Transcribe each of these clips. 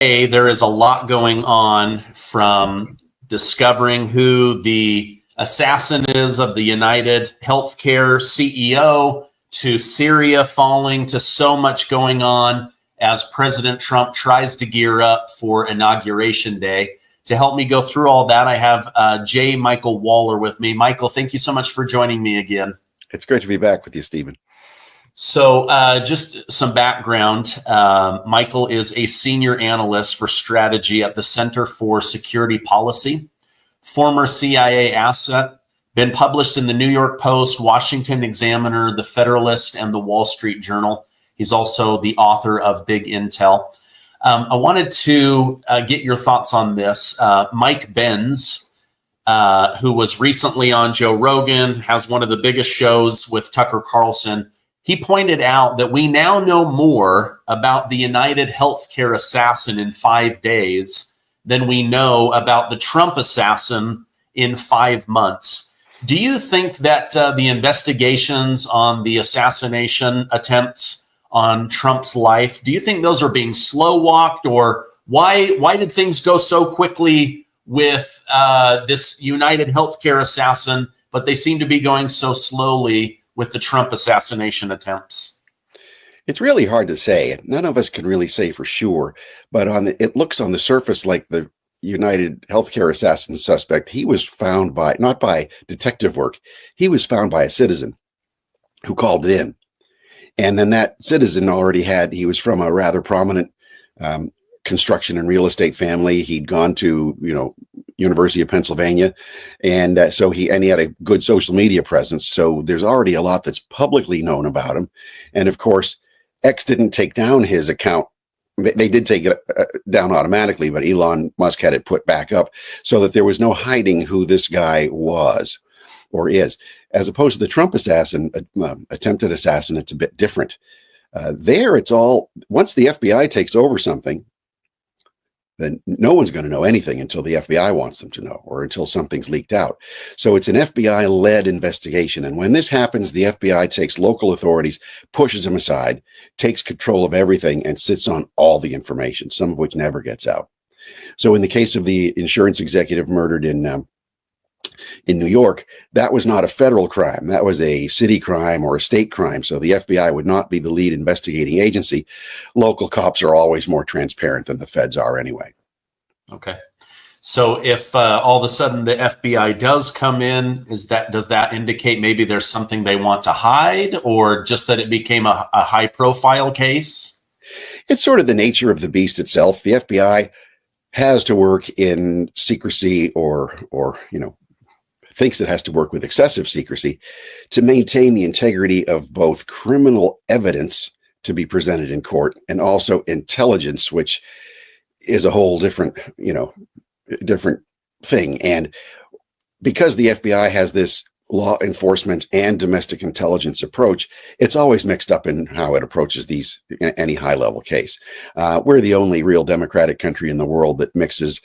There is a lot going on, from discovering who the assassin is of the United Healthcare CEO, to Syria falling, to so much going on as President Trump tries to gear up for Inauguration Day. To help me go through all that, I have J. Michael Waller with me. Michael, thank you so much for joining me again. It's great to be back with you, Stephen. So just some background. Michael is a senior analyst for strategy at the Center for Security Policy, former CIA asset, been published in the New York Post, Washington Examiner, the Federalist, and the Wall Street Journal. He's also the author of Big Intel. I wanted to get your thoughts on this. Mike Benz, who was recently on Joe Rogan, has one of the biggest shows with Tucker Carlson. He pointed out that we now know more about the United Healthcare assassin in 5 days than we know about the Trump assassin in 5 months. Do you think that the investigations on the assassination attempts on Trump's life, do you think those are being slow walked, or why did things go so quickly with this United Healthcare assassin, but they seem to be going so slowly with the Trump assassination attempts? It's really hard to say. None of us can really say for sure, but it looks on the surface like the United Healthcare assassin suspect, he was found not by detective work, he was found by a citizen who called it in. And then that citizen he was from a rather prominent construction and real estate family. He'd gone to, University of Pennsylvania. And so he had a good social media presence. So there's already a lot that's publicly known about him. And of course, X didn't take down his account. They did take it down automatically, but Elon Musk had it put back up so that there was no hiding who this guy was or is. As opposed to the Trump attempted assassin, it's a bit different. It's all, once the FBI takes over something, then no one's going to know anything until the FBI wants them to know, or until something's leaked out. So it's an FBI-led investigation. And when this happens, the FBI takes local authorities, pushes them aside, takes control of everything, and sits on all the information, some of which never gets out. So in the case of the insurance executive murdered in New York, that was not a federal crime. That was a city crime or a state crime. So the FBI would not be the lead investigating agency. Local cops are always more transparent than the feds are anyway. Okay. So if all of a sudden the FBI does come in, does that indicate maybe there's something they want to hide, or just that it became a high profile case? It's sort of the nature of the beast itself. The FBI has to work in secrecy or thinks it has to work with excessive secrecy to maintain the integrity of both criminal evidence to be presented in court and also intelligence, which is a whole different thing. And because the FBI has this law enforcement and domestic intelligence approach, it's always mixed up in how it approaches any high level case. We're the only real democratic country in the world that mixes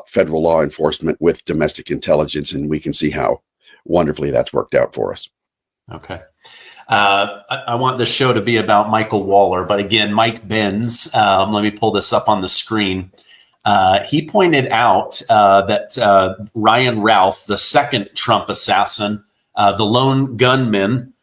federal law enforcement with domestic intelligence, and we can see how wonderfully that's worked out for us. Okay. I want this show to be about Michael Waller, but again, Mike Benz, let me pull this up on the screen. He pointed out that Ryan Routh, the second Trump assassin, the lone gunman,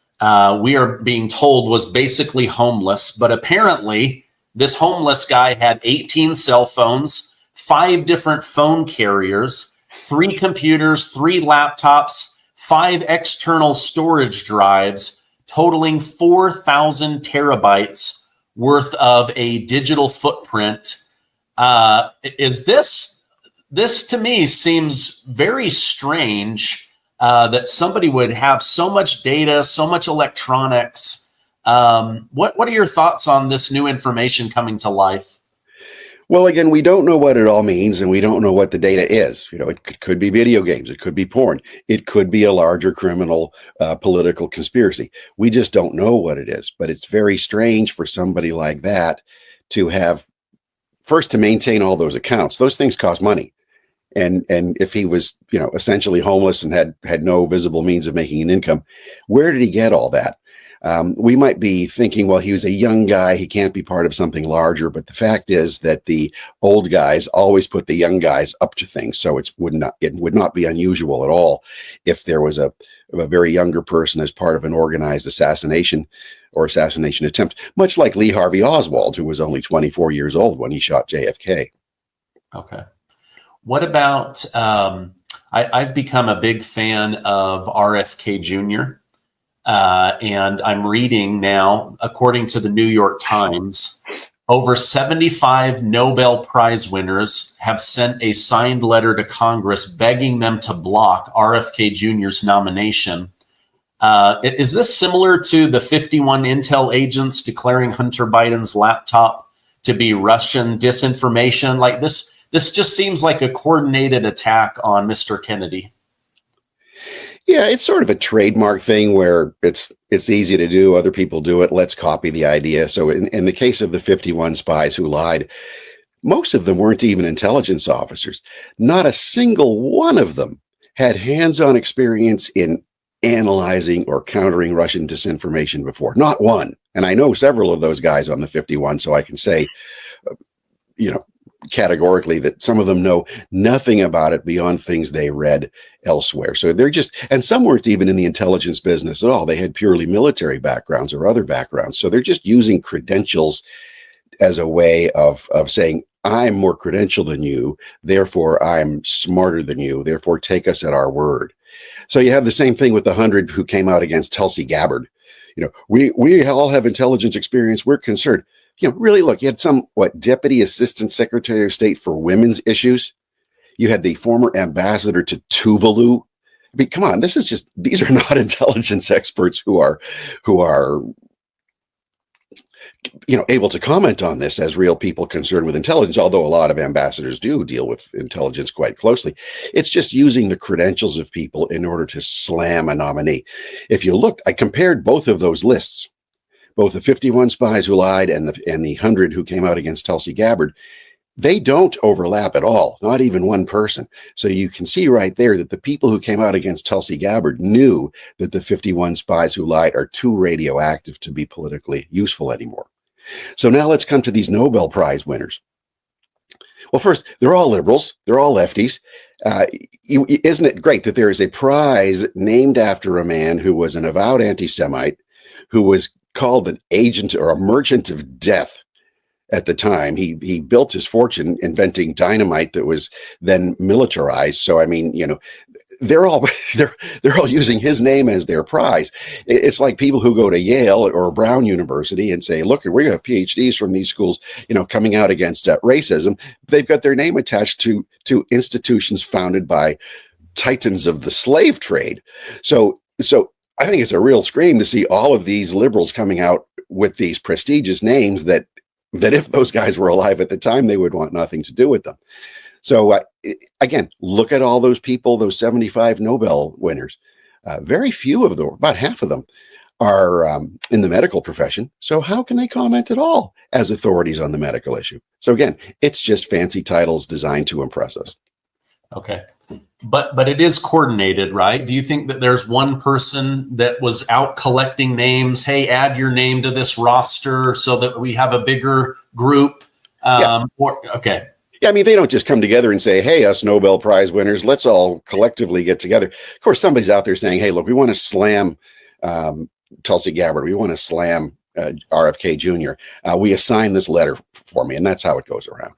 we are being told was basically homeless, but apparently this homeless guy had 18 cell phones, 5 different phone carriers, 3 computers, 3 laptops, 5 external storage drives, totaling 4,000 terabytes worth of a digital footprint. This to me seems very strange that somebody would have so much data, so much electronics. What are your thoughts on this new information coming to life? Well, again, we don't know what it all means, and we don't know what the data is. It could be video games. It could be porn. It could be a larger criminal political conspiracy. We just don't know what it is. But it's very strange for somebody like that to have, first, to maintain all those accounts. Those things cost money. And if he was, essentially homeless and had no visible means of making an income, where did he get all that? We might be thinking, well, he was a young guy, he can't be part of something larger. But the fact is that the old guys always put the young guys up to things. So it would not be unusual at all if there was a very younger person as part of an organized assassination or assassination attempt, much like Lee Harvey Oswald, who was only 24 years old when he shot JFK. Okay. What about, I've become a big fan of RFK Jr. And I'm reading now, according to the New York Times, over 75 Nobel Prize winners have sent a signed letter to Congress begging them to block RFK Jr.'s nomination. Is this similar to the 51 intel agents declaring Hunter Biden's laptop to be Russian disinformation? Like this just seems like a coordinated attack on Mr. Kennedy. Yeah, it's sort of a trademark thing where it's easy to do. Other people do it. Let's copy the idea. So in the case of the 51 spies who lied, most of them weren't even intelligence officers. Not a single one of them had hands-on experience in analyzing or countering Russian disinformation before. Not one. And I know several of those guys on the 51, so I can say, categorically that some of them know nothing about it beyond things they read elsewhere. So they're just, and some weren't even in the intelligence business at all. They had purely military backgrounds or other backgrounds. So they're just using credentials as a way of saying, I'm more credentialed than you, therefore I'm smarter than you, therefore take us at our word. So you have the same thing with the 100 who came out against Tulsi Gabbard. We all have intelligence experience. We're concerned. Really, look, you had some, Deputy Assistant Secretary of State for Women's Issues. You had the former ambassador to Tuvalu. I mean, come on, these are not intelligence experts who are able to comment on this as real people concerned with intelligence, although a lot of ambassadors do deal with intelligence quite closely. It's just using the credentials of people in order to slam a nominee. If you look, I compared both of those lists. Both the 51 spies who lied and the 100 who came out against Tulsi Gabbard, they don't overlap at all, not even one person. So you can see right there that the people who came out against Tulsi Gabbard knew that the 51 spies who lied are too radioactive to be politically useful anymore. So now let's come to these Nobel Prize winners. Well, first, they're all liberals. They're all lefties. Isn't it great that there is a prize named after a man who was an avowed anti-Semite, who was called an agent or a merchant of death at the time. He built his fortune inventing dynamite that was then militarized. So I mean, they're all using his name as their prize. It's like people who go to Yale or Brown University and say, look, we have PhDs from these schools, coming out against racism. They've got their name attached to institutions founded by titans of the slave trade. So I think it's a real scream to see all of these liberals coming out with these prestigious names that if those guys were alive at the time, they would want nothing to do with them. So again, look at all those people, those 75 Nobel winners. Very few of them, about half of them, are in the medical profession. So how can they comment at all as authorities on the medical issue? So again, it's just fancy titles designed to impress us. Okay. But it is coordinated, right? Do you think that there's one person that was out collecting names? Hey, add your name to this roster so that we have a bigger group. Okay. Yeah, I mean, they don't just come together and say, hey, us Nobel Prize winners, let's all collectively get together. Of course, somebody's out there saying, hey, look, we want to slam Tulsi Gabbard. We want to slam RFK Jr. We assign this letter for me. And that's how it goes around.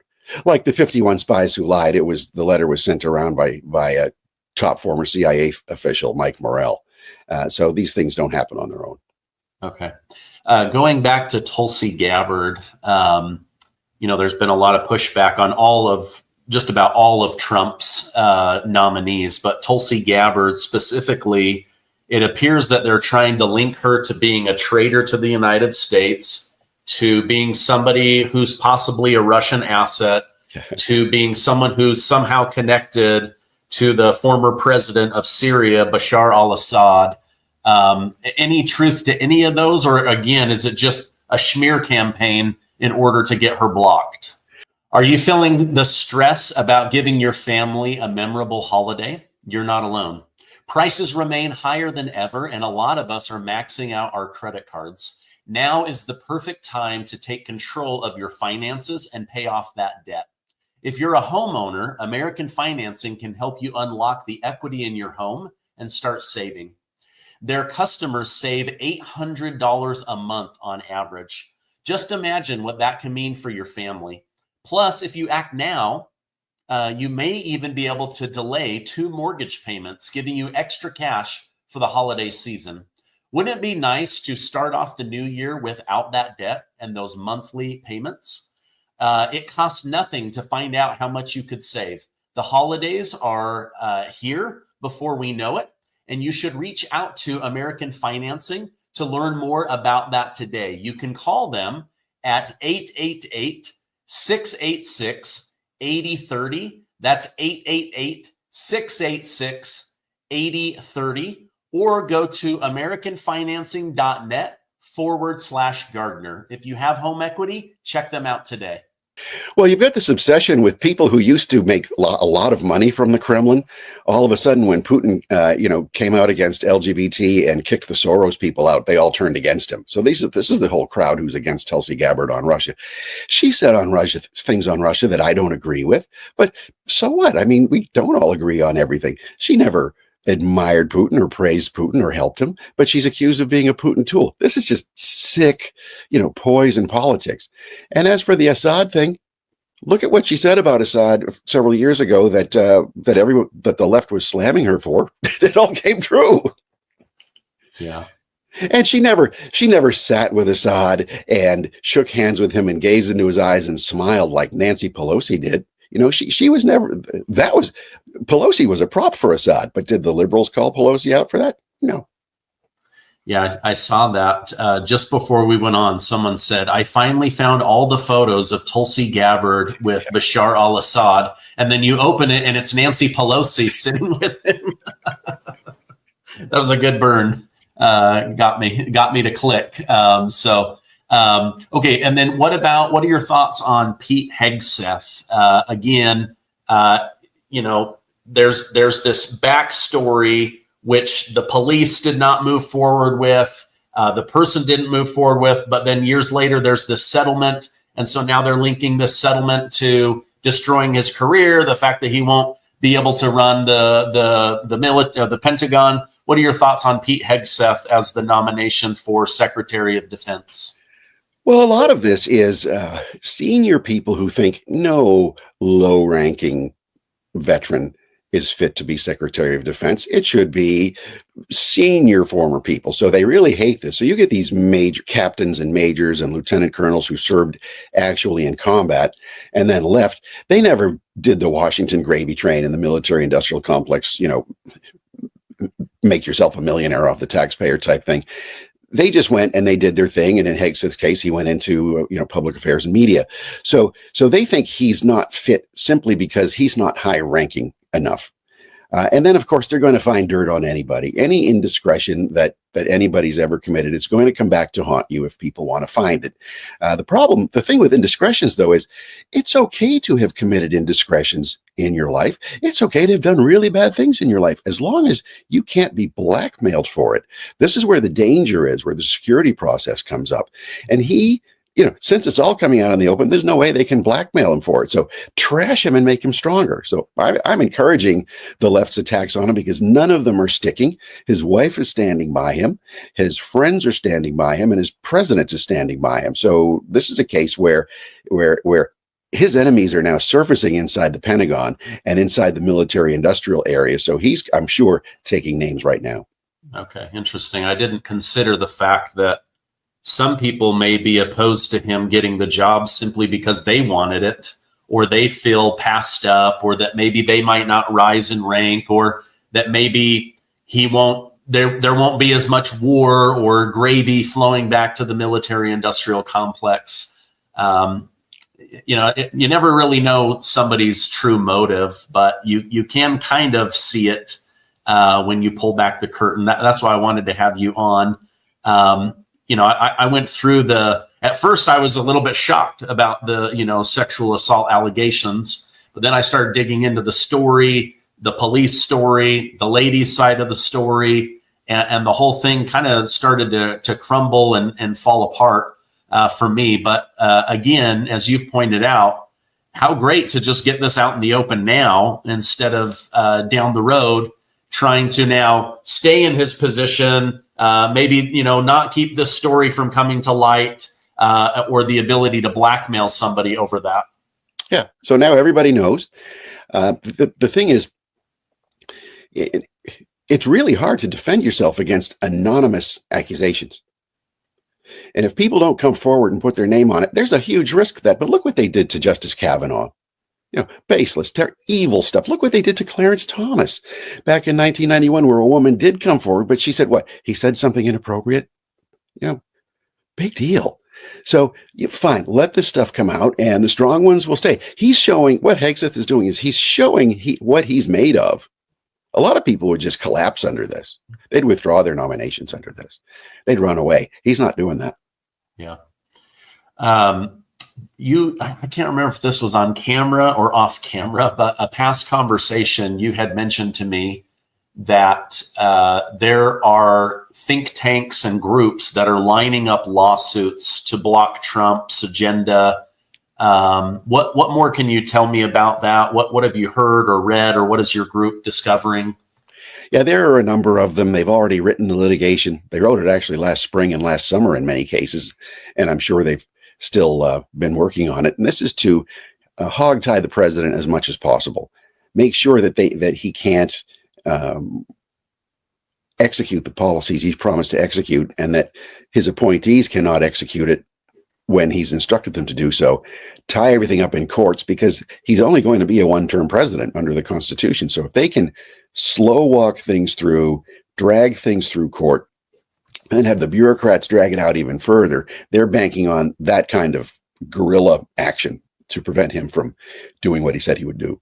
Like the 51 spies who lied, the letter was sent around by a top former CIA official, Mike Morrell. So these things don't happen on their own. Okay. Going back to Tulsi Gabbard, there's been a lot of pushback on just about all of Trump's nominees, but Tulsi Gabbard specifically, it appears that they're trying to link her to being a traitor to the United States, to being somebody who's possibly a Russian asset, to being someone who's somehow connected to the former president of Syria, Bashar al-Assad. Any truth to any of those? Or again, is it just a smear campaign in order to get her blocked? Are you feeling the stress about giving your family a memorable holiday? You're not alone. Prices remain higher than ever, and a lot of us are maxing out our credit cards. Now is the perfect time to take control of your finances and pay off that debt. If you're a homeowner, American Financing can help you unlock the equity in your home and start saving. Their customers save $800 a month on average. Just imagine what that can mean for your family. Plus, if you act now, you may even be able to delay 2 mortgage payments, giving you extra cash for the holiday season. Wouldn't it be nice to start off the new year without that debt and those monthly payments? It costs nothing to find out how much you could save. The holidays are here before we know it, and you should reach out to American Financing to learn more about that today. You can call them at 888-686-8030. That's 888-686-8030. Or go to americanfinancing.net/Gardner. If you have home equity, check them out today. Well, you've got this obsession with people who used to make a lot of money from the Kremlin. All of a sudden, when Putin, came out against LGBT and kicked the Soros people out, they all turned against him. So this is the whole crowd who's against Tulsi Gabbard on Russia. She said things on Russia that I don't agree with, but so what? I mean, we don't all agree on everything. She never admired Putin or praised Putin or helped him, but she's accused of being a Putin tool. This is just sick, poison politics. And as for the Assad thing, look at what she said about Assad several years ago that the left was slamming her for. It all came true. Yeah. And she never sat with Assad and shook hands with him and gazed into his eyes and smiled like Nancy Pelosi did. She was never, Pelosi was a prop for Assad, but did the liberals call Pelosi out for that? No. Yeah, I saw that just before we went on. Someone said, I finally found all the photos of Tulsi Gabbard with Bashar al-Assad. And then you open it and it's Nancy Pelosi sitting with him. That was a good burn. Got me to click. Okay. And then what are your thoughts on Pete Hegseth? Again, there's this backstory which the police did not move forward with, the person didn't move forward with, but then years later, there's this settlement. And so now they're linking this settlement to destroying his career, the fact that he won't be able to run the Pentagon. What are your thoughts on Pete Hegseth as the nomination for Secretary of Defense? Well, a lot of this is senior people who think no low-ranking veteran is fit to be Secretary of Defense. It should be senior former people. So they really hate this. So you get these major captains and majors and lieutenant colonels who served actually in combat and then left. They never did the Washington gravy train in the military industrial complex, make yourself a millionaire off the taxpayer type thing. They just went and they did their thing. And in Hegseth's case, he went into, public affairs and media. So they think he's not fit simply because he's not high ranking enough. And then, of course, they're going to find dirt on anybody. Any indiscretion that anybody's ever committed, it's going to come back to haunt you if people want to find it. The thing with indiscretions, though, is it's okay to have committed indiscretions in your life. It's okay to have done really bad things in your life, as long as you can't be blackmailed for it. This is where the danger is, where the security process comes up. And he, since it's all coming out in the open, there's no way they can blackmail him for it. So trash him and make him stronger. So I'm encouraging the left's attacks on him because none of them are sticking. His wife is standing by him. His friends are standing by him, and his president is standing by him. So this is a case where his enemies are now surfacing inside the Pentagon and inside the military industrial area. So he's, I'm sure, taking names right now. Okay, interesting. I didn't consider the fact that some people may be opposed to him getting the job simply because they wanted it, or they feel passed up, or that maybe they might not rise in rank, or that maybe there won't be as much war or gravy flowing back to the military industrial complex. You never really know somebody's true motive, but you can kind of see it when you pull back the curtain. That's why I wanted to have you on. I went through at first I was a little bit shocked about the, sexual assault allegations, but then I started digging into the story, the police story, the ladies' side of the story, and the whole thing kind of started to crumble and fall apart for me. But again, as you've pointed out, how great to just get this out in the open now instead of down the road trying to now stay in his position, maybe, not keep this story from coming to light, or the ability to blackmail somebody over that. Yeah. So now everybody knows. The thing is, it's really hard to defend yourself against anonymous accusations. And if people don't come forward and put their name on it, there's a huge risk of that. But look what they did to Justice Kavanaugh. Baseless, evil stuff. Look what they did to Clarence Thomas back in 1991, where a woman did come forward, but she said what? He said something inappropriate. Big deal. So fine, let this stuff come out, and the strong ones will stay. He's showing what Hegseth is doing is he's showing what he's made of. A lot of people would just collapse under this. They'd withdraw their nominations under this. They'd run away. He's not doing that. Yeah. I can't remember if this was on camera or off camera, but a past conversation you had mentioned to me that there are think tanks and groups that are lining up lawsuits to block Trump's agenda. What more can you tell me about that? What have you heard or read, or what is your group discovering? Yeah, there are a number of them. They've already written the litigation. They wrote it actually last spring and last summer in many cases, and I'm sure they've still been working on it. And this is to hogtie the president as much as possible. Make sure that he can't execute the policies he's promised to execute, and that his appointees cannot execute it when he's instructed them to do so. Tie everything up in courts, because he's only going to be a one-term president under the Constitution. So if they can slow walk things through, drag things through court, and then have the bureaucrats drag it out even further, they're banking on that kind of guerrilla action to prevent him from doing what he said he would do.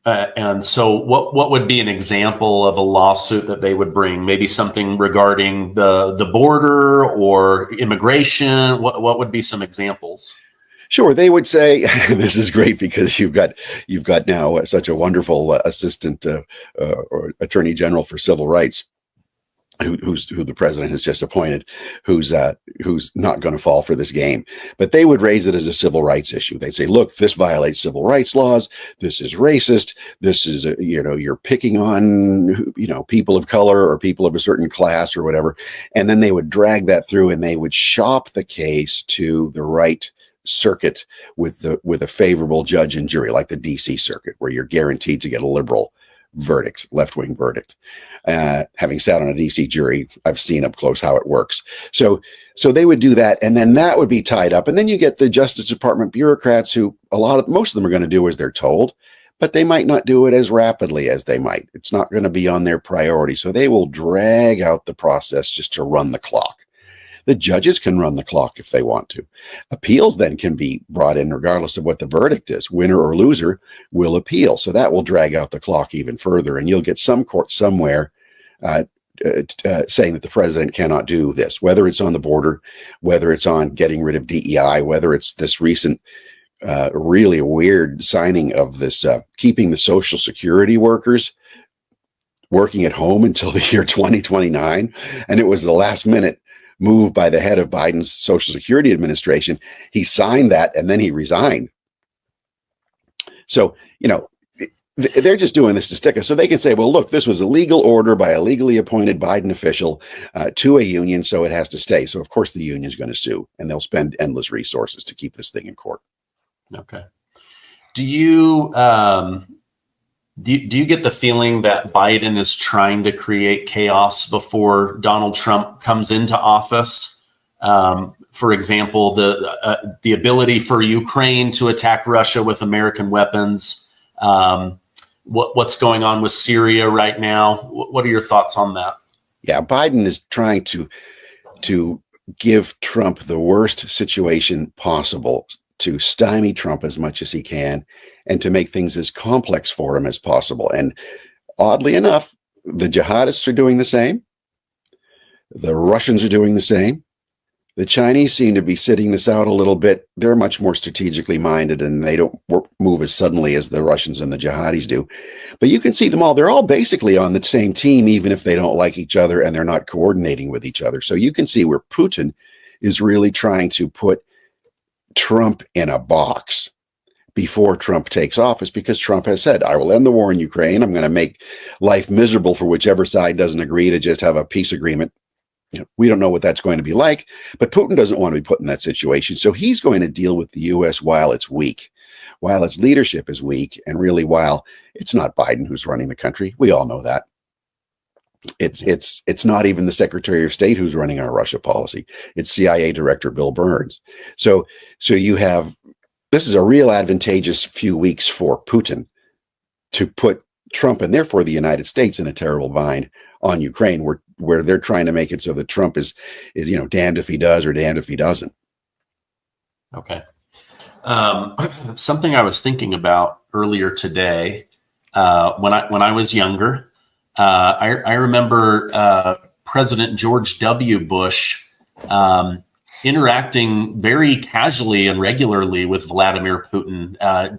And so what would be an example of a lawsuit that they would bring? Maybe something regarding the border or immigration? What would be some examples? Sure, they would say, this is great because you've got now such a wonderful assistant or attorney general for civil rights, who the president has just appointed, who's not going to fall for this game. But they would raise it as a civil rights issue. They'd say, look, this violates civil rights laws. This is racist. This is, you're picking on, people of color or people of a certain class or whatever. And then they would drag that through, and they would shop the case to the right circuit with a favorable judge and jury, like the DC circuit, where you're guaranteed to get a liberal verdict, left-wing verdict. Having sat on a DC jury, I've seen up close how it works. So they would do that, and then that would be tied up. And then you get the Justice Department bureaucrats who most of them are going to do as they're told, but they might not do it as rapidly as they might. It's not going to be on their priority. So they will drag out the process just to run the clock. The judges can run the clock if they want to. Appeals then can be brought in regardless of what the verdict is. Winner or loser will appeal. So that will drag out the clock even further. And you'll get some court somewhere saying that the president cannot do this, whether it's on the border, whether it's on getting rid of DEI, whether it's this recent really weird signing of this keeping the Social Security workers working at home until the year 2029. And it was the last minute move by the head of Biden's Social Security Administration. He signed that and then he resigned. So, they're just doing this to stick us. So they can say, well, look, this was a legal order by a legally appointed Biden official to a union, so it has to stay. So, of course, the union is going to sue, and they'll spend endless resources to keep this thing in court. Okay. Do you get the feeling that Biden is trying to create chaos before Donald Trump comes into office? For example, the ability for Ukraine to attack Russia with American weapons. What's going on with Syria right now? What are your thoughts on that? Yeah, Biden is trying to give Trump the worst situation possible, to stymie Trump as much as he can, and to make things as complex for him as possible. And oddly enough, the jihadists are doing the same. The Russians are doing the same. The Chinese seem to be sitting this out a little bit. They're much more strategically minded, and they don't move as suddenly as the Russians and the jihadis do. But you can see them all. They're all basically on the same team, even if they don't like each other and they're not coordinating with each other. So you can see where Putin is really trying to put Trump in a box before Trump takes office, because Trump has said, I will end the war in Ukraine. I'm going to make life miserable for whichever side doesn't agree to just have a peace agreement. We don't know what that's going to be like, but Putin doesn't want to be put in that situation. So he's going to deal with the U.S. while it's weak, while its leadership is weak, and really while it's not Biden who's running the country. We all know that. It's not even the Secretary of State who's running our Russia policy. It's CIA Director Bill Burns. So you have, this is a real advantageous few weeks for Putin to put Trump and therefore the United States in a terrible bind on Ukraine, where they're trying to make it so that Trump is damned if he does or damned if he doesn't. Okay. Something I was thinking about earlier today, when I was younger, I remember President George W. Bush interacting very casually and regularly with Vladimir Putin,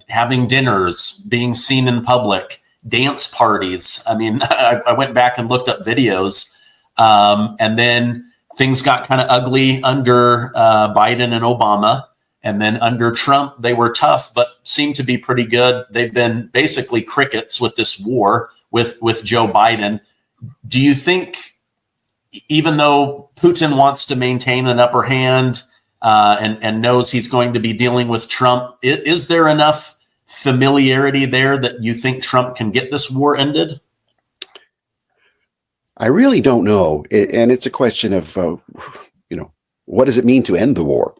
having dinners, being seen in public, dance parties. I mean, I went back and looked up videos, and then things got kind of ugly under Biden and Obama. And then under Trump, they were tough, but seemed to be pretty good. They've been basically crickets with this war with Joe Biden. Do you think, even though Putin wants to maintain an upper hand and knows he's going to be dealing with Trump, is there enough familiarity there that you think Trump can get this war ended? I really don't know. And it's a question of, what does it mean to end the war?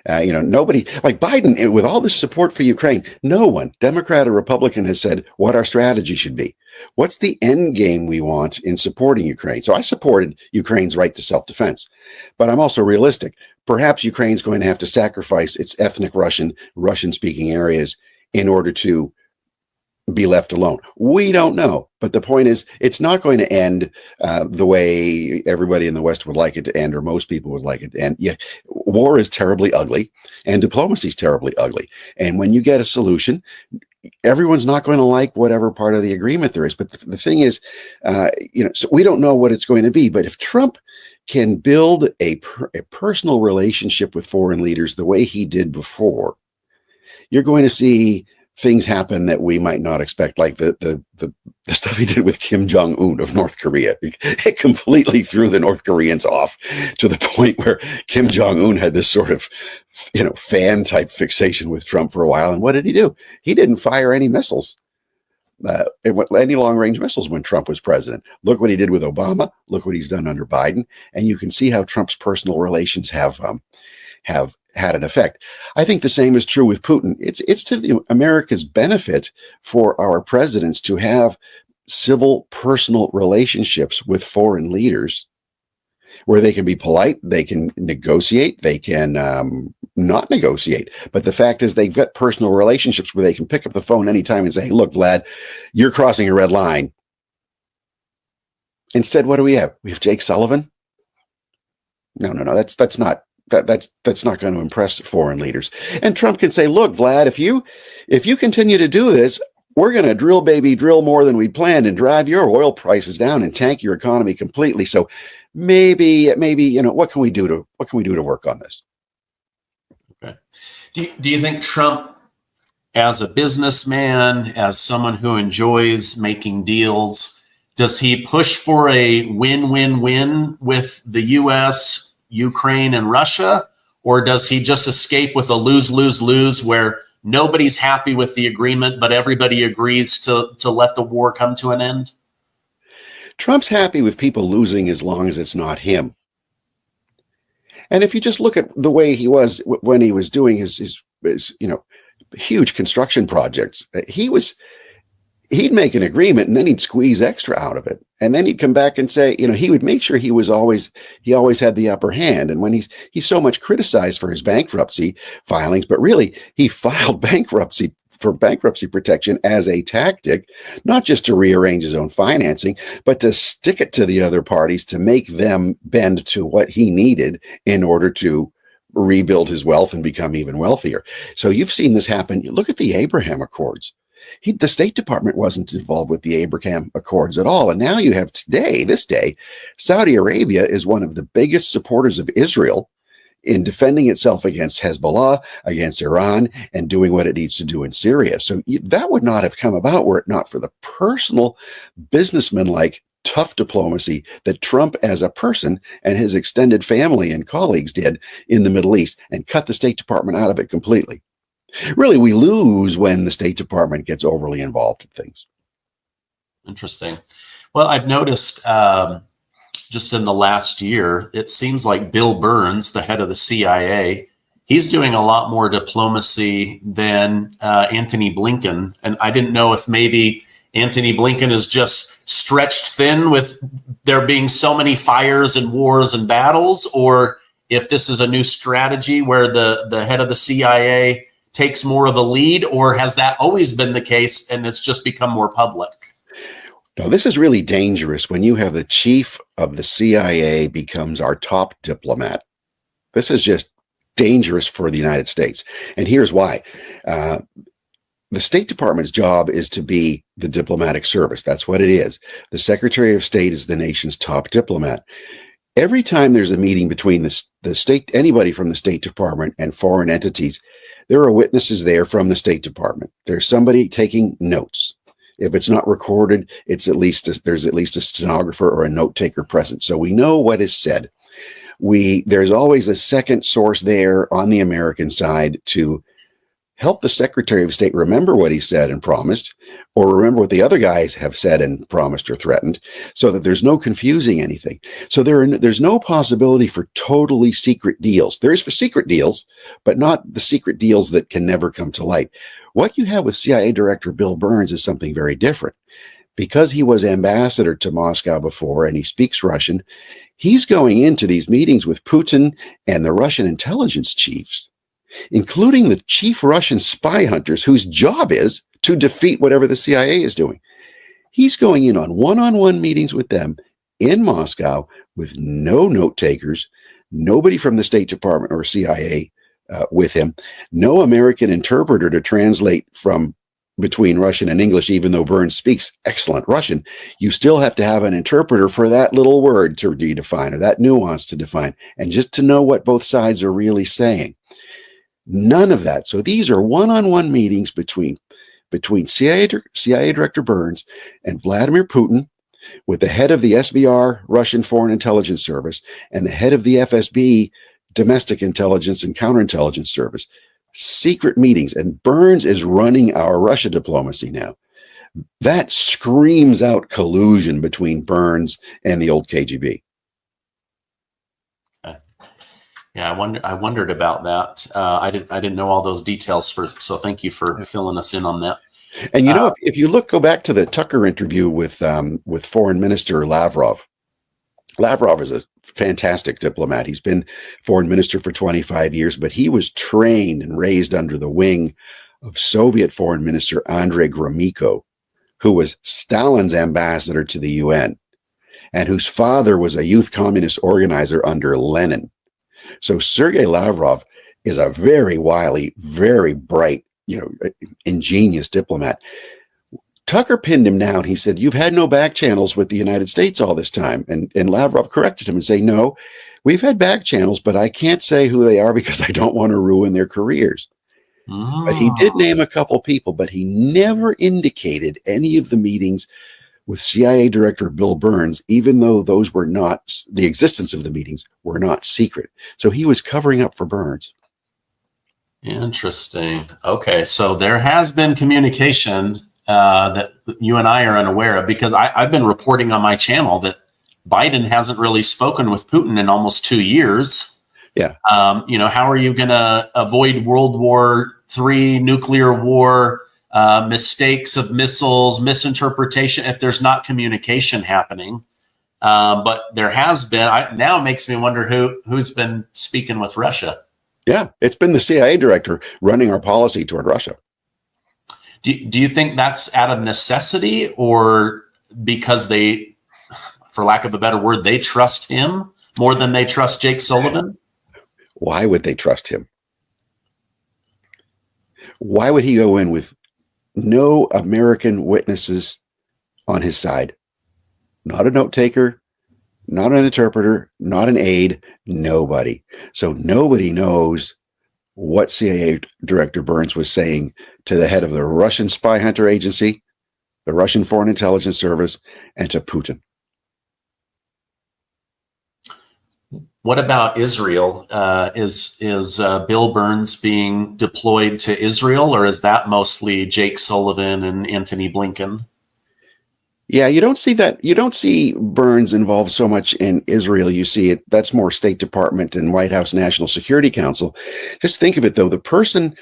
Nobody like Biden, with all this support for Ukraine, no one, Democrat or Republican, has said what our strategy should be. What's the end game we want in supporting Ukraine? So I supported Ukraine's right to self-defense, but I'm also realistic. Perhaps Ukraine's going to have to sacrifice its ethnic Russian-speaking areas in order to be left alone. We don't know. But the point is, it's not going to end the way everybody in the West would like it to end, or most people would like it to end. Yeah, war is terribly ugly, and diplomacy is terribly ugly. And when you get a solution, everyone's not going to like whatever part of the agreement there is. But the thing is, so we don't know what it's going to be. But if Trump can build a personal relationship with foreign leaders the way he did before, you're going to see things happen that we might not expect, like the stuff he did with Kim Jong-un of North Korea. It completely threw the North Koreans off, to the point where Kim Jong-un had this sort of, fan type fixation with Trump for a while. And what did he do? He didn't fire any missiles, any long range missiles when Trump was president. Look what he did with Obama. Look what he's done under Biden. And you can see how Trump's personal relations have had an effect. I think the same is true with Putin. It's to America's benefit for our presidents to have civil, personal relationships with foreign leaders, where they can be polite, they can negotiate, they can not negotiate. But the fact is, they've got personal relationships where they can pick up the phone anytime and say, hey, look, Vlad, you're crossing a red line. Instead, what do we have? We have Jake Sullivan? No, that's not. That's not going to impress foreign leaders. And Trump can say, look, Vlad, if you continue to do this, we're going to drill more than we'd planned and drive your oil prices down and tank your economy completely. So maybe, what can we do to work on this? Okay. Do you think Trump, as a businessman, as someone who enjoys making deals, does he push for a win-win-win with the U.S., Ukraine, and Russia, or does he just escape with a lose-lose-lose where nobody's happy with the agreement, but everybody agrees to let the war come to an end? Trump's happy with people losing as long as it's not him. And if you just look at the way he was when he was doing his huge construction projects, he'd make an agreement and then he'd squeeze extra out of it. And then he'd come back and say, he would make sure he always had the upper hand. And when he's so much criticized for his bankruptcy filings, but really he filed bankruptcy protection as a tactic, not just to rearrange his own financing, but to stick it to the other parties to make them bend to what he needed in order to rebuild his wealth and become even wealthier. So you've seen this happen. Look at the Abraham Accords. The State Department wasn't involved with the Abraham Accords at all. And now you have this day, Saudi Arabia is one of the biggest supporters of Israel in defending itself against Hezbollah, against Iran, and doing what it needs to do in Syria. So that would not have come about were it not for the personal, businessman-like, tough diplomacy that Trump as a person and his extended family and colleagues did in the Middle East and cut the State Department out of it completely. Really, we lose when the State Department gets overly involved in things. Interesting. Well, I've noticed just in the last year, it seems like Bill Burns, the head of the CIA, he's doing a lot more diplomacy than Antony Blinken. And I didn't know if maybe Antony Blinken is just stretched thin with there being so many fires and wars and battles, or if this is a new strategy where the head of the CIA takes more of a lead, or has that always been the case and it's just become more public? No, this is really dangerous when you have the chief of the CIA becomes our top diplomat. This is just dangerous for the United States. And here's why. The State Department's job is to be the diplomatic service. That's what it is. The Secretary of State is the nation's top diplomat. Every time there's a meeting between the state, anybody from the State Department and foreign entities, there are witnesses there from the State Department. There's somebody taking notes. If it's not recorded, there's at least a stenographer or a note taker present. So we know what is said. There's always a second source there on the American side to help the Secretary of State remember what he said and promised, or remember what the other guys have said and promised or threatened, so that there's no confusing anything. So there's no possibility for totally secret deals. There is for secret deals, but not the secret deals that can never come to light. What you have with CIA Director Bill Burns is something very different. Because he was ambassador to Moscow before and he speaks Russian, he's going into these meetings with Putin and the Russian intelligence chiefs, including the chief Russian spy hunters whose job is to defeat whatever the CIA is doing. He's going in on one-on-one meetings with them in Moscow with no note takers, nobody from the State Department or CIA with him, no American interpreter to translate from between Russian and English. Even though Burns speaks excellent Russian, you still have to have an interpreter for that little word to redefine or that nuance to define, and just to know what both sides are really saying. None of that. So these are one-on-one meetings between CIA Director Burns and Vladimir Putin, with the head of the SVR, Russian Foreign Intelligence Service, and the head of the FSB, Domestic Intelligence and Counterintelligence Service. Secret meetings. And Burns is running our Russia diplomacy now. That screams out collusion between Burns and the old KGB. Yeah, I wondered about that. I didn't know all those details. So thank you for filling us in on that. And you know, if you go back to the Tucker interview with Foreign Minister Lavrov. Lavrov is a fantastic diplomat. He's been foreign minister for 25 years, but he was trained and raised under the wing of Soviet Foreign Minister Andrei Gromyko, who was Stalin's ambassador to the UN, and whose father was a youth communist organizer under Lenin. So Sergei Lavrov is a very wily, very bright, ingenious diplomat. Tucker pinned him down. He said, "You've had no back channels with the United States all this time." And Lavrov corrected him and said, "No, we've had back channels, but I can't say who they are because I don't want to ruin their careers." But he did name a couple people, but he never indicated any of the meetings with CIA Director Bill Burns, even though those were not, the existence of the meetings were not secret. So he was covering up for Burns. Interesting. Okay, so there has been communication that you and I are unaware of, because I've been reporting on my channel that Biden hasn't really spoken with Putin in almost 2 years. Yeah. How are you going to avoid World War III, nuclear war, mistakes of missiles, misinterpretation, if there's not communication happening? But there has been. Now it makes me wonder who's been speaking with Russia. Yeah, it's been the CIA director running our policy toward Russia. Do you think that's out of necessity, or because they, for lack of a better word, they trust him more than they trust Jake Sullivan? Why would they trust him? Why would he go in with no American witnesses on his side? Not a note taker, not an interpreter, not an aide, nobody. So nobody knows what CIA Director Burns was saying to the head of the Russian spy hunter agency, the Russian Foreign Intelligence Service, and to Putin. What about Israel? Is Bill Burns being deployed to Israel, or is that mostly Jake Sullivan and Antony Blinken? Yeah, you don't see that. You don't see Burns involved so much in Israel. You see it. That's more State Department and White House National Security Council. Just think of it, though. The person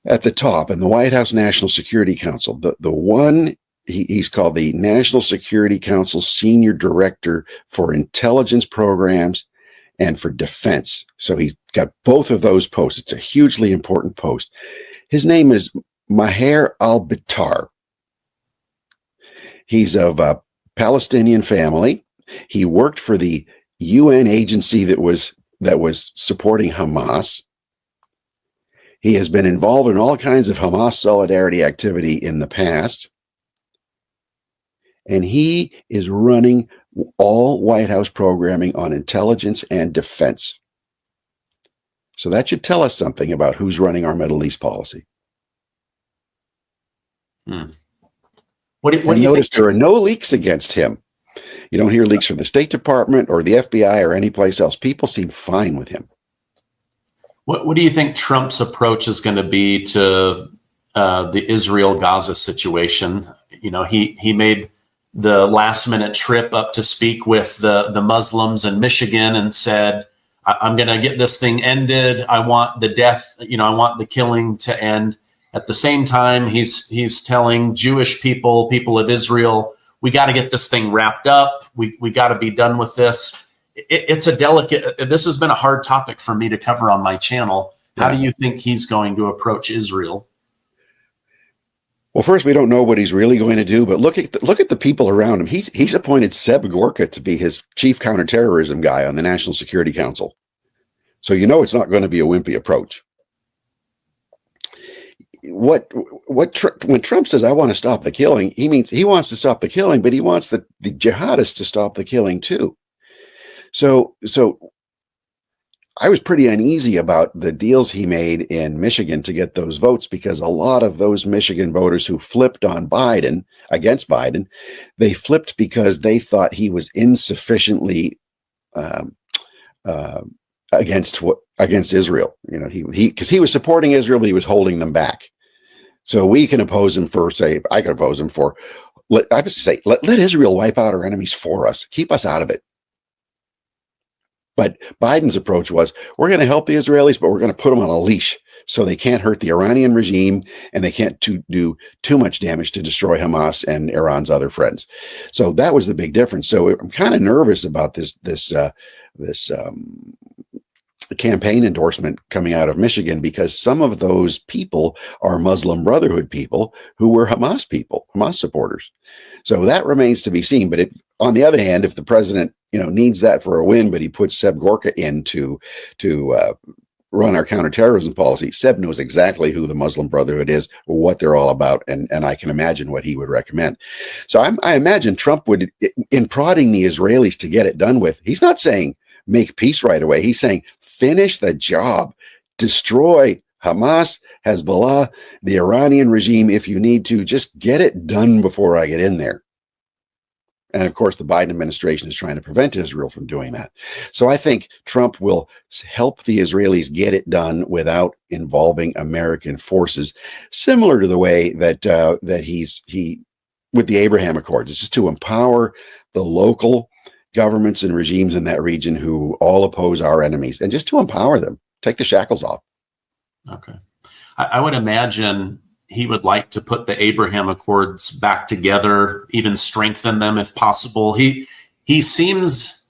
at the top in the White House National Security Council, the one he's called the National Security Council Senior Director for Intelligence Programs and for Defense. So he's got both of those posts. It's a hugely important post. His name is Maher al-Bitar. He's of a Palestinian family. He worked for the UN agency that was supporting Hamas. He has been involved in all kinds of Hamas solidarity activity in the past. And he is running all White House programming on intelligence and defense. So that should tell us something about who's running our Middle East policy. What do you notice think? There are no leaks against him. You don't hear leaks from the State Department or the FBI or any place else. People seem fine with him. What do you think Trump's approach is going to be to the Israel-Gaza situation? You know, he made the last-minute trip up to speak with the Muslims in Michigan and said, I'm going to get this thing ended. I want the death, I want the killing to end. At the same time, he's telling Jewish people of Israel, we got to get this thing wrapped up. We got to be done with this. It's a delicate, this has been a hard topic for me to cover on my channel. How do you think he's going to approach Israel? Well, first, we don't know what he's really going to do, but look at the people around him. He's appointed Seb Gorka to be his chief counterterrorism guy on the National Security Council. So it's not going to be a wimpy approach. When Trump says, I want to stop the killing, he means he wants to stop the killing, but he wants the jihadists to stop the killing too. So I was pretty uneasy about the deals he made in Michigan to get those votes, because a lot of those Michigan voters who flipped on against Biden, they flipped because they thought he was insufficiently against Israel. Because he was supporting Israel, but he was holding them back. So we can oppose him I could oppose him for, let Israel wipe out our enemies for us. Keep us out of it. But Biden's approach was, we're going to help the Israelis, but we're going to put them on a leash so they can't hurt the Iranian regime and they can't do too much damage to destroy Hamas and Iran's other friends. So that was the big difference. So I'm kind of nervous about this campaign endorsement coming out of Michigan, because some of those people are Muslim Brotherhood people who were Hamas supporters. So that remains to be seen. But on the other hand, if the president needs that for a win, but he puts Seb Gorka in to run our counterterrorism policy, Seb knows exactly who the Muslim Brotherhood is, or what they're all about, and I can imagine what he would recommend. So I imagine Trump would, in prodding the Israelis to get it done with, he's not saying make peace right away. He's saying finish the job, destroy Hamas, Hezbollah, the Iranian regime if you need to. Just get it done before I get in there. And of course, the Biden administration is trying to prevent Israel from doing that. So I think Trump will help the Israelis get it done without involving American forces, similar to the way that he with the Abraham Accords. It's just to empower the local governments and regimes in that region who all oppose our enemies, and just to empower them, take the shackles off. Okay. I would imagine he would like to put the Abraham Accords back together, even strengthen them if possible. He seems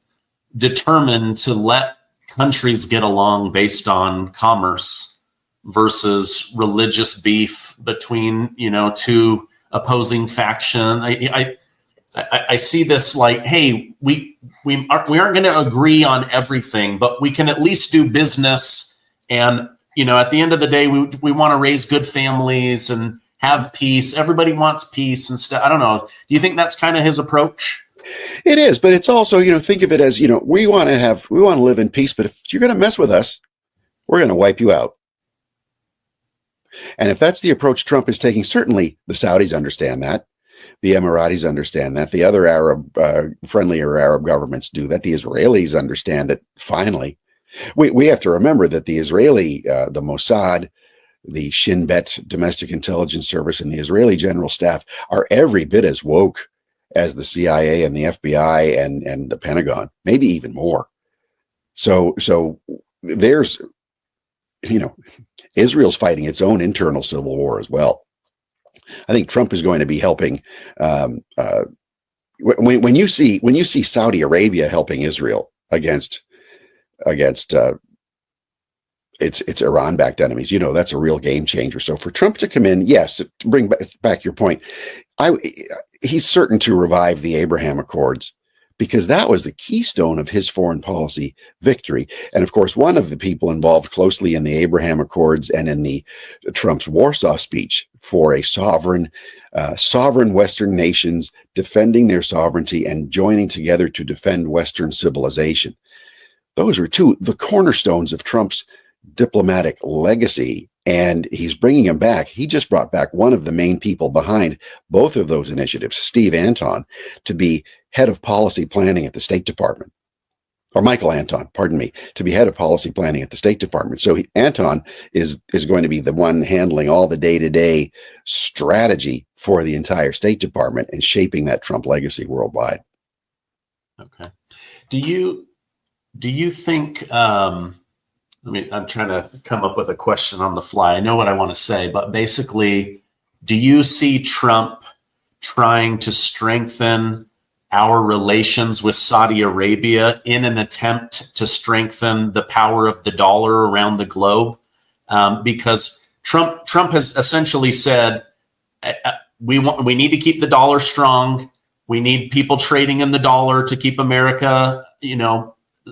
determined to let countries get along based on commerce versus religious beef between, two opposing factions. I see this like, hey, we aren't going to agree on everything, but we can at least do business. And, at the end of the day, we want to raise good families and have peace. Everybody wants peace and stuff. I don't know. Do you think that's kind of his approach? It is, but it's also, think of it as, we want to live in peace, but if you're going to mess with us, we're going to wipe you out. And if that's the approach Trump is taking, certainly the Saudis understand that. The Emiratis understand that. The other friendlier Arab governments do that. The Israelis understand it. Finally, we have to remember that the Israeli, the Mossad, the Shin Bet Domestic Intelligence Service, and the Israeli General Staff are every bit as woke as the CIA and the FBI and the Pentagon, maybe even more. So there's, Israel's fighting its own internal civil war as well. I think Trump is going to be helping. When you see Saudi Arabia helping Israel against its Iran-backed enemies, that's a real game changer. So for Trump to come in, yes, to bring back your point, he's certain to revive the Abraham Accords, because that was the keystone of his foreign policy victory. And of course, one of the people involved closely in the Abraham Accords and in the Trump's Warsaw speech for a sovereign Western nations defending their sovereignty and joining together to defend Western civilization. Those are the cornerstones of Trump's diplomatic legacy, and he's bringing him back. He just brought back one of the main people behind both of those initiatives, Steve Anton, to be head of policy planning at the State Department, or Michael Anton, pardon me, to be head of policy planning at the State Department. So Anton is going to be the one handling all the day-to-day strategy for the entire State Department and shaping that Trump legacy worldwide. Okay. Do you think, I'm trying to come up with a question on the fly. I know what I want to say, but basically, do you see Trump trying to strengthen our relations with Saudi Arabia in an attempt to strengthen the power of the dollar around the globe? Because Trump has essentially said, we need to keep the dollar strong. We need people trading in the dollar to keep America,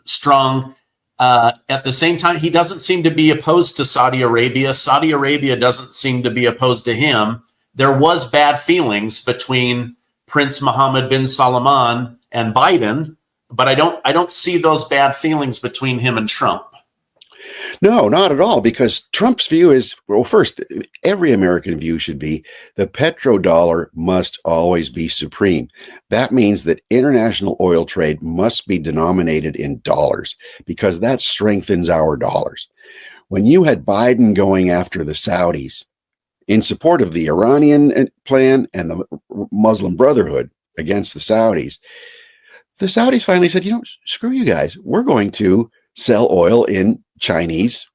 strong. At the same time, he doesn't seem to be opposed to Saudi Arabia. Saudi Arabia doesn't seem to be opposed to him. There was bad feelings between Prince Mohammed bin Salman and Biden, but I don't see those bad feelings between him and Trump. No, not at all, because Trump's view is, well, first, every American view should be the petrodollar must always be supreme. That means that international oil trade must be denominated in dollars, because that strengthens our dollars. When you had Biden going after the Saudis in support of the Iranian plan and the Muslim Brotherhood against the Saudis finally said, screw you guys. We're going to sell oil in Chinese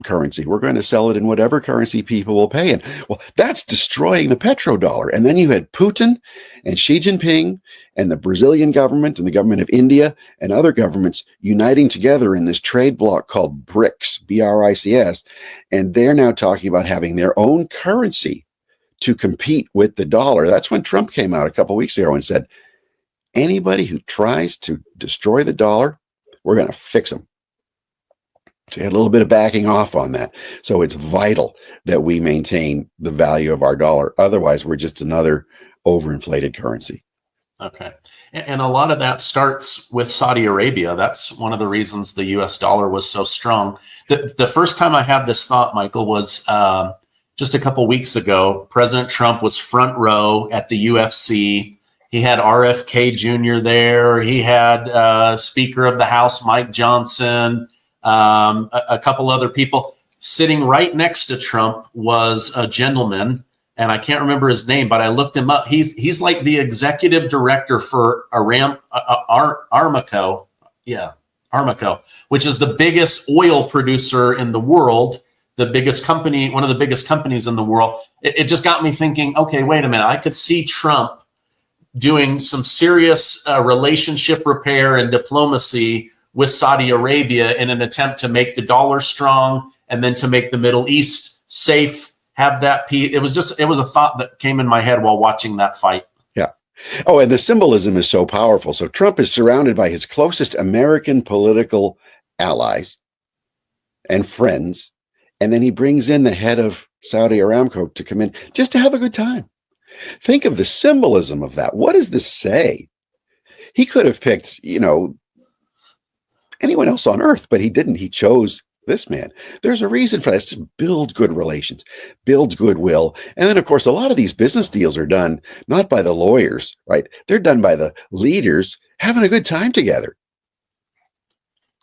currency. We're going to sell it in whatever currency people will pay in. Well, that's destroying the petrodollar. And then you had Putin and Xi Jinping and the Brazilian government and the government of India and other governments uniting together in this trade bloc called BRICS, B-R-I-C-S. And they're now talking about having their own currency to compete with the dollar. That's when Trump came out a couple of weeks ago and said, anybody who tries to destroy the dollar, we're going to fix them. So you had a little bit of backing off on that. So it's vital that we maintain the value of our dollar. Otherwise, we're just another overinflated currency. Okay. And a lot of that starts with Saudi Arabia. That's one of the reasons the US dollar was so strong. The first time I had this thought, Michael, was just a couple weeks ago. President Trump was front row at the UFC. He had RFK Jr. there. He had Speaker of the House, Mike Johnson, a couple other people. Sitting right next to Trump was a gentleman, and I can't remember his name, but I looked him up. He's like the executive director for Aramco. Yeah, Aramco, which is the biggest oil producer in the world, the biggest company, one of the biggest companies in the world. It just got me thinking, okay, wait a minute. I could see Trump doing some serious relationship repair and diplomacy with Saudi Arabia in an attempt to make the dollar strong and then to make the Middle East safe, have that peace. It was a thought that came in my head while watching that fight. Yeah. Oh, and the symbolism is so powerful. So Trump is surrounded by his closest American political allies and friends, and then he brings in the head of Saudi Aramco to come in just to have a good time. Think of the symbolism of that. What does this say? He could have picked, anyone else on earth, but he didn't. He chose this man. There's a reason for that. It's to build good relations, build goodwill. And then, of course, a lot of these business deals are done not by the lawyers, right? They're done by the leaders having a good time together.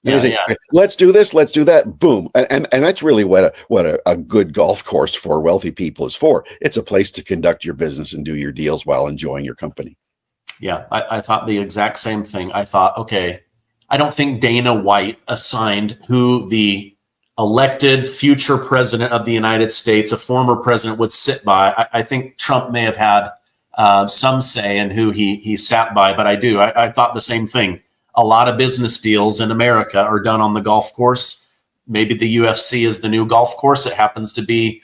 Yeah. Let's do this. Let's do that. Boom. And that's really what a good golf course for wealthy people is for. It's a place to conduct your business and do your deals while enjoying your company. Yeah, I thought the exact same thing. I thought, okay, I don't think Dana White assigned who the elected future president of the United States, a former president, would sit by. I think Trump may have had some say in who he sat by, but I thought the same thing. A lot of business deals in America are done on the golf course. Maybe the UFC is the new golf course. It happens to be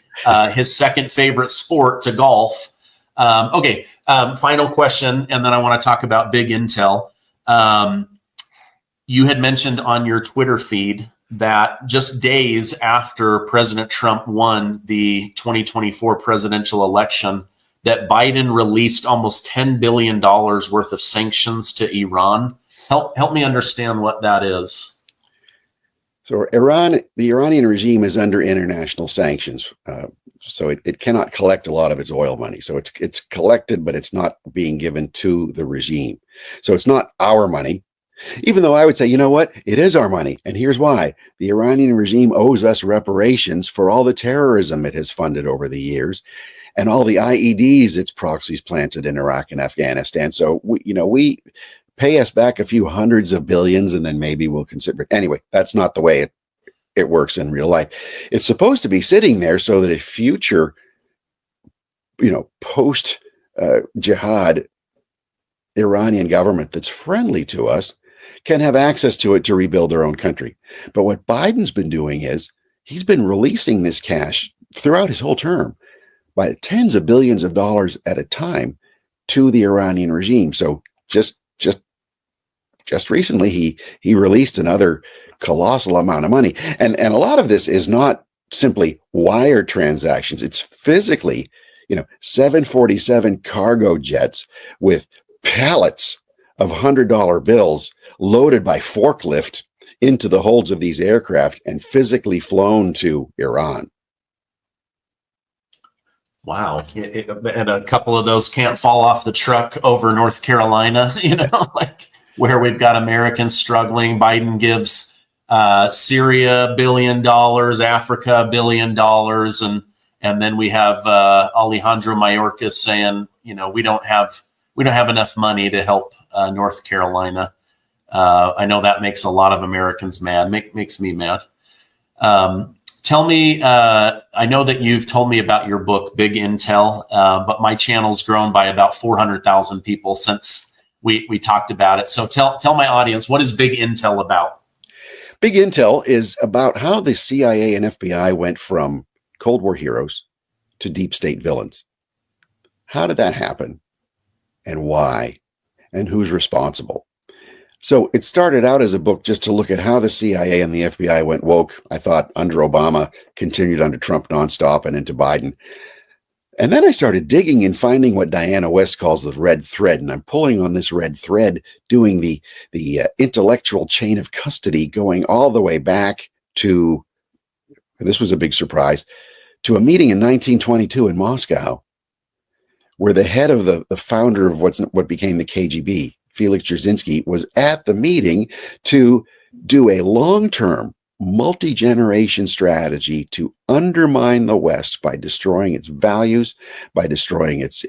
his second favorite sport to golf. Okay, final question, and then I want to talk about big intel. You had mentioned on your Twitter feed that just days after President Trump won the 2024 presidential election, that Biden released almost $10 billion worth of sanctions to Iran. Help me understand what that is. So the Iranian regime is under international sanctions. So it cannot collect a lot of its oil money. So it's collected, but it's not being given to the regime. So it's not our money, even though I would say, you know what? It is our money. And here's why. The Iranian regime owes us reparations for all the terrorism it has funded over the years and all the IEDs its proxies planted in Iraq and Afghanistan. So we pay us back a few hundreds of billions, and then maybe we'll consider it. Anyway, that's not the way it works in real life. It's supposed to be sitting there so that a future, post jihad Iranian government that's friendly to us can have access to it to rebuild their own country. But what Biden's been doing is he's been releasing this cash throughout his whole term by tens of billions of dollars at a time to the Iranian regime. So just recently, he released another colossal amount of money. And a lot of this is not simply wire transactions. It's physically, 747 cargo jets with pallets of $100 bills loaded by forklift into the holds of these aircraft and physically flown to Iran. Wow. And a couple of those can't fall off the truck over North Carolina, where we've got Americans struggling. Biden gives Syria $1 billion, Africa $1 billion, and then we have Alejandro Mayorkas saying, we don't have enough money to help North Carolina. I know that makes a lot of Americans mad. Makes me mad. Tell me, I know that you've told me about your book, Big Intel, but my channel's grown by about 400,000 people since we talked about it. So tell my audience, what is Big Intel about? Big Intel is about how the CIA and FBI went from Cold War heroes to deep state villains. How did that happen? And why? And who's responsible? So it started out as a book just to look at how the CIA and the FBI went woke. I thought under Obama, continued under Trump nonstop, and into Biden. And then I started digging and finding what Diana West calls the red thread. And I'm pulling on this red thread, doing the intellectual chain of custody, going all the way back to, this was a big surprise, to a meeting in 1922 in Moscow, where the head of the founder of what became the KGB, Felix Dzerzhinsky, was at the meeting to do a long-term, multi-generation strategy to undermine the West by destroying its values, by destroying its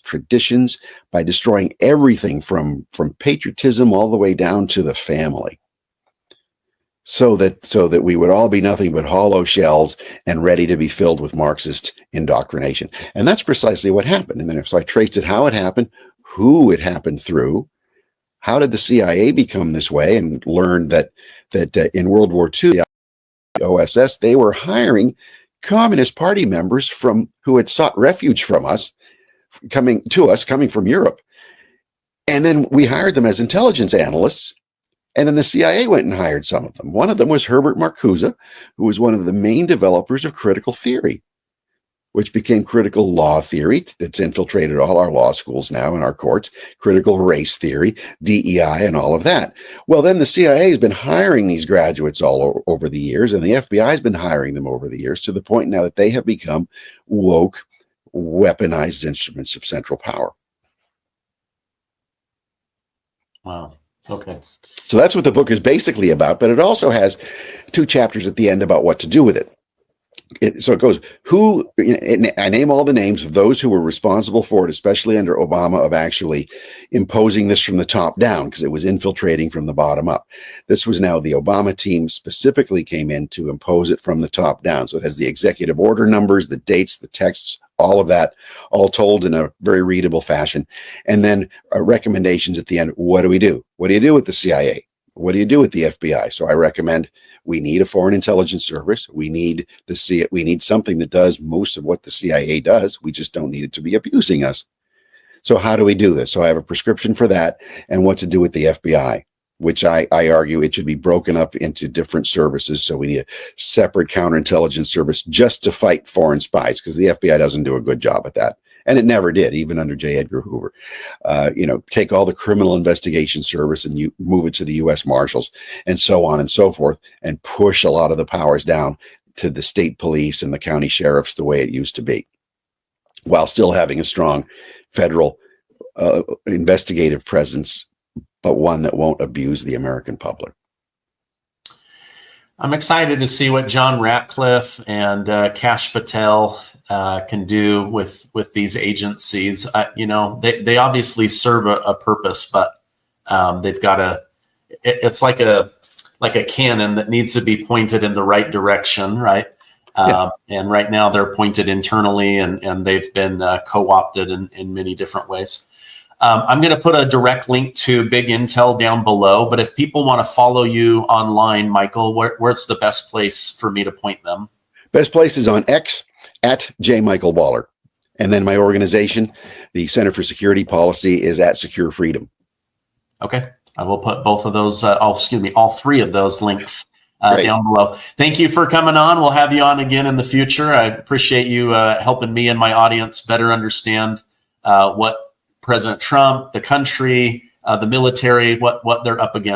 traditions, by destroying everything from patriotism all the way down to the family, so that we would all be nothing but hollow shells and ready to be filled with Marxist indoctrination. And that's precisely what happened. And then so I traced it, how it happened, who it happened through, how did the CIA become this way, and learned that in World War II, the OSS, they were hiring Communist Party members who had sought refuge from us, coming from Europe. And then we hired them as intelligence analysts. And then the CIA went and hired some of them. One of them was Herbert Marcuse, who was one of the main developers of critical theory, which became critical law theory that's infiltrated all our law schools now and our courts, critical race theory, DEI, and all of that. Well, then the CIA has been hiring these graduates all over the years, and the FBI has been hiring them over the years to the point now that they have become woke, weaponized instruments of central power. Wow. Okay. So that's what the book is basically about, but it also has 2 chapters at the end about what to do with it. So it goes, I name all the names of those who were responsible for it, especially under Obama, of actually imposing this from the top down, because it was infiltrating from the bottom up. This was now the Obama team specifically came in to impose it from the top down. So it has the executive order numbers, the dates, the texts, all of that, all told in a very readable fashion. And then recommendations at the end. What do we do? What do you do with the CIA? What do you do with the FBI? So I recommend we need a foreign intelligence service. We need something that does most of what the CIA does. We just don't need it to be abusing us. So how do we do this? So I have a prescription for that and what to do with the FBI, which I argue it should be broken up into different services. So we need a separate counterintelligence service just to fight foreign spies, because the FBI doesn't do a good job at that. And it never did, even under J. Edgar Hoover. Take all the criminal investigation service and you move it to the U.S. Marshals and so on and so forth, and push a lot of the powers down to the state police and the county sheriffs the way it used to be, while still having a strong federal investigative presence, but one that won't abuse the American public. I'm excited to see what John Ratcliffe and Kash Patel can do with these agencies. They obviously serve a purpose, but they've got it's like a cannon that needs to be pointed in the right direction, right? Yeah. And right now they're pointed internally, and they've been co-opted in many different ways. I'm going to put a direct link to Big Intel down below, but if people want to follow you online, Michael, where's the best place for me to point them? Best place is on X at @JMichaelWaller. And then my organization, the Center for Security Policy, is at Secure Freedom. Okay. I will put both of those, all 3 of those links down below. Thank you for coming on. We'll have you on again in the future. I appreciate you helping me and my audience better understand what President Trump, the country, the military, what they're up against.